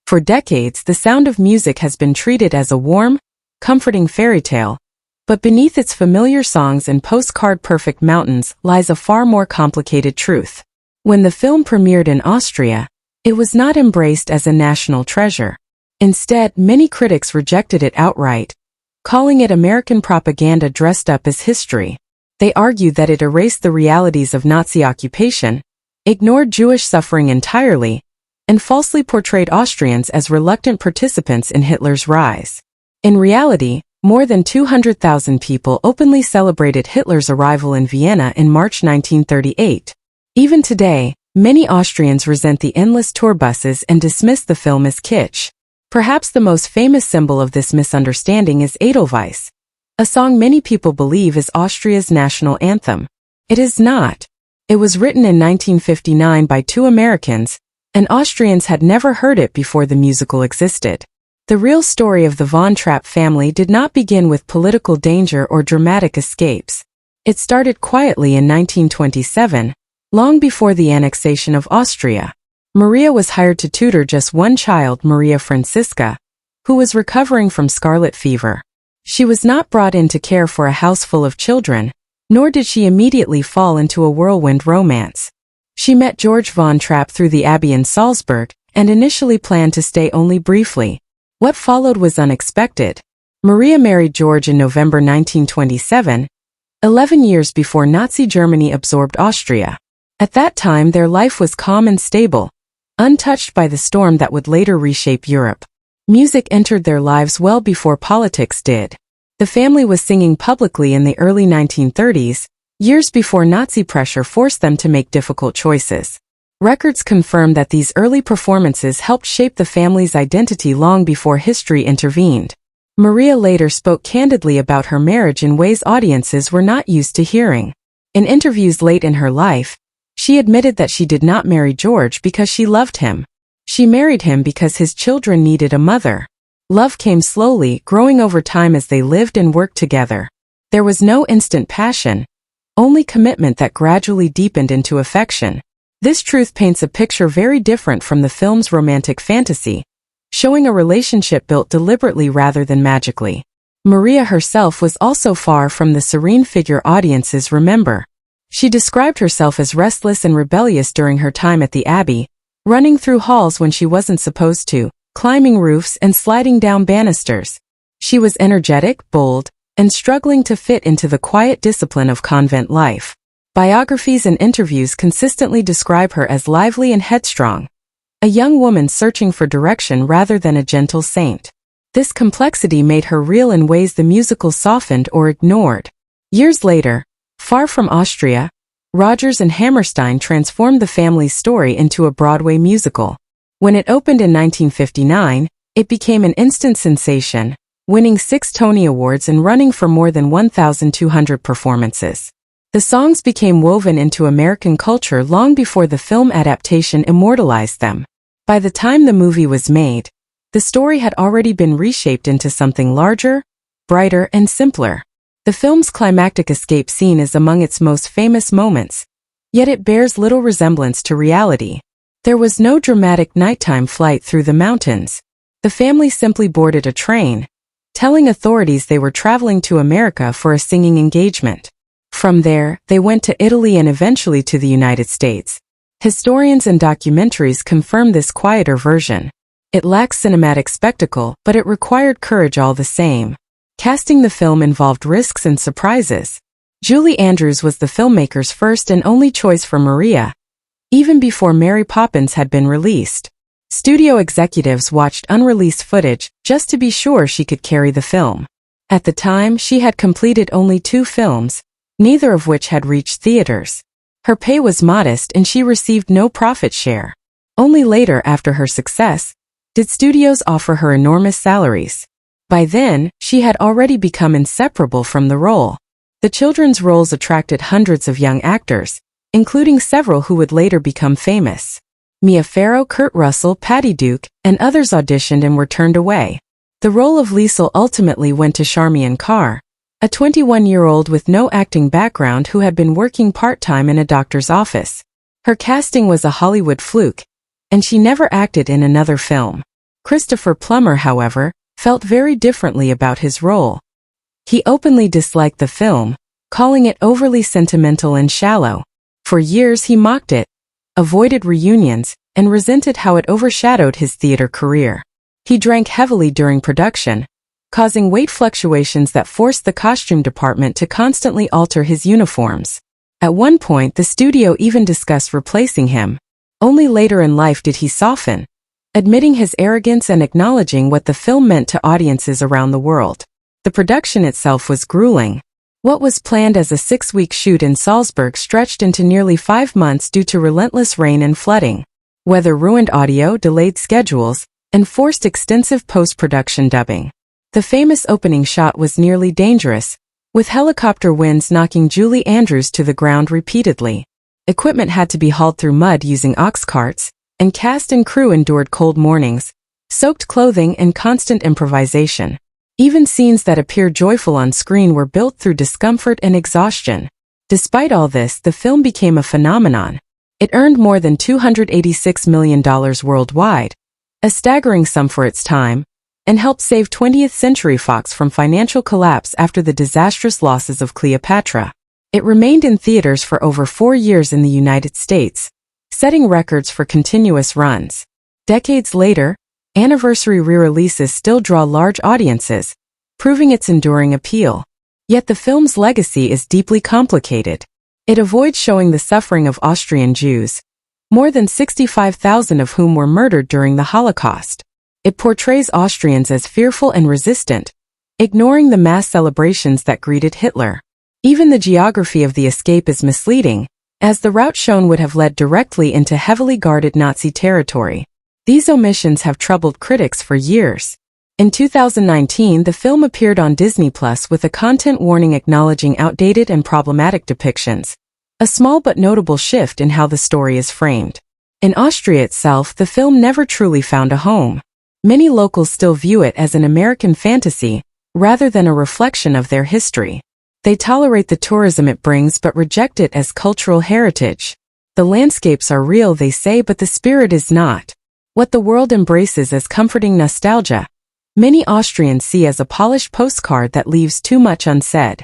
For decades, the sound of music has been treated as a warm, comforting fairy tale, but beneath its familiar songs and postcard-perfect mountains lies a far more complicated truth. When the film premiered in Austria, it was not embraced as a national treasure. Instead, many critics rejected it outright, calling it American propaganda dressed up as history. They argued that it erased the realities of Nazi occupation, ignored Jewish suffering entirely, and falsely portrayed Austrians as reluctant participants in Hitler's rise. In reality, more than 200,000 people openly celebrated Hitler's arrival in Vienna in March 1938. Even today, many Austrians resent the endless tour buses and dismiss the film as kitsch. Perhaps the most famous symbol of this misunderstanding is Edelweiss, a song many people believe is Austria's national anthem. It is not. It was written in 1959 by two Americans, and Austrians had never heard it before the musical existed. The real story of the Von Trapp family did not begin with political danger or dramatic escapes. It started quietly in 1927, long before the annexation of Austria. Maria was hired to tutor just one child, Maria Francisca, who was recovering from scarlet fever. She was not brought in to care for a house full of children, nor did she immediately fall into a whirlwind romance. She met George von Trapp through the Abbey in Salzburg, and initially planned to stay only briefly. What followed was unexpected. Maria married George in November 1927, 11 years before Nazi Germany absorbed Austria. At that time, their life was calm and stable, untouched by the storm that would later reshape Europe. Music entered their lives well before politics did. The family was singing publicly in the early 1930s, years before Nazi pressure forced them to make difficult choices. Records confirm that these early performances helped shape the family's identity long before history intervened. Maria later spoke candidly about her marriage in ways audiences were not used to hearing. In interviews late in her life, she admitted that she did not marry George because she loved him. She married him because his children needed a mother. Love came slowly, growing over time as they lived and worked together. There was no instant passion, only commitment that gradually deepened into affection. This truth paints a picture very different from the film's romantic fantasy, showing a relationship built deliberately rather than magically. Maria herself was also far from the serene figure audiences remember. She described herself as restless and rebellious during her time at the Abbey, running through halls when she wasn't supposed to, climbing roofs and sliding down banisters. She was energetic, bold, and struggling to fit into the quiet discipline of convent life. Biographies and interviews consistently describe her as lively and headstrong, a young woman searching for direction rather than a gentle saint. This complexity made her real in ways the musical softened or ignored. Years later, far from Austria, Rodgers and Hammerstein transformed the family's story into a Broadway musical. When it opened in 1959, it became an instant sensation, winning 6 Tony Awards and running for more than 1,200 performances. The songs became woven into American culture long before the film adaptation immortalized them. By the time the movie was made, the story had already been reshaped into something larger, brighter, and simpler. The film's climactic escape scene is among its most famous moments, yet it bears little resemblance to reality. There was no dramatic nighttime flight through the mountains. The family simply boarded a train, telling authorities they were traveling to America for a singing engagement. From there, they went to Italy and eventually to the United States. Historians and documentaries confirm this quieter version. It lacks cinematic spectacle, but it required courage all the same. Casting the film involved risks and surprises. Julie Andrews was the filmmaker's first and only choice for Maria, even before Mary Poppins had been released. Studio executives watched unreleased footage just to be sure she could carry the film. At the time, she had completed only 2 films, neither of which had reached theaters. Her pay was modest and she received no profit share. Only later, after her success, did studios offer her enormous salaries. By then, she had already become inseparable from the role. The children's roles attracted hundreds of young actors, including several who would later become famous. Mia Farrow, Kurt Russell, Patty Duke, and others auditioned and were turned away. The role of Liesl ultimately went to Charmian Carr, a 21-year-old with no acting background who had been working part-time in a doctor's office. Her casting was a Hollywood fluke, and she never acted in another film. Christopher Plummer, however, felt very differently about his role. He openly disliked the film, calling it overly sentimental and shallow. For years he mocked it, avoided reunions, and resented how it overshadowed his theater career. He drank heavily during production, causing weight fluctuations that forced the costume department to constantly alter his uniforms. At one point, the studio even discussed replacing him. Only later in life did he soften, admitting his arrogance and acknowledging what the film meant to audiences around the world. The production itself was grueling. What was planned as a 6-week shoot in Salzburg stretched into nearly 5 months due to relentless rain and flooding. Weather ruined audio, delayed schedules, and forced extensive post-production dubbing. The famous opening shot was nearly dangerous, with helicopter winds knocking Julie Andrews to the ground repeatedly. Equipment had to be hauled through mud using ox carts, and cast and crew endured cold mornings, soaked clothing, and constant improvisation. Even scenes that appeared joyful on screen were built through discomfort and exhaustion. Despite all this, the film became a phenomenon. It earned more than $286 million worldwide, a staggering sum for its time, and helped save 20th Century Fox from financial collapse after the disastrous losses of Cleopatra. It remained in theaters for over 4 years in the United States, setting records for continuous runs. Decades later, anniversary re-releases still draw large audiences, proving its enduring appeal. Yet the film's legacy is deeply complicated. It avoids showing the suffering of Austrian Jews, more than 65,000 of whom were murdered during the Holocaust. It portrays Austrians as fearful and resistant, ignoring the mass celebrations that greeted Hitler. Even the geography of the escape is misleading, as the route shown would have led directly into heavily guarded Nazi territory. These omissions have troubled critics for years. In 2019, the film appeared on Disney Plus with a content warning acknowledging outdated and problematic depictions, a small but notable shift in how the story is framed. In Austria itself, the film never truly found a home. Many locals still view it as an American fantasy, rather than a reflection of their history. They tolerate the tourism it brings but reject it as cultural heritage. The landscapes are real, they say, but the spirit is not. What the world embraces as comforting nostalgia, many Austrians see as a polished postcard that leaves too much unsaid.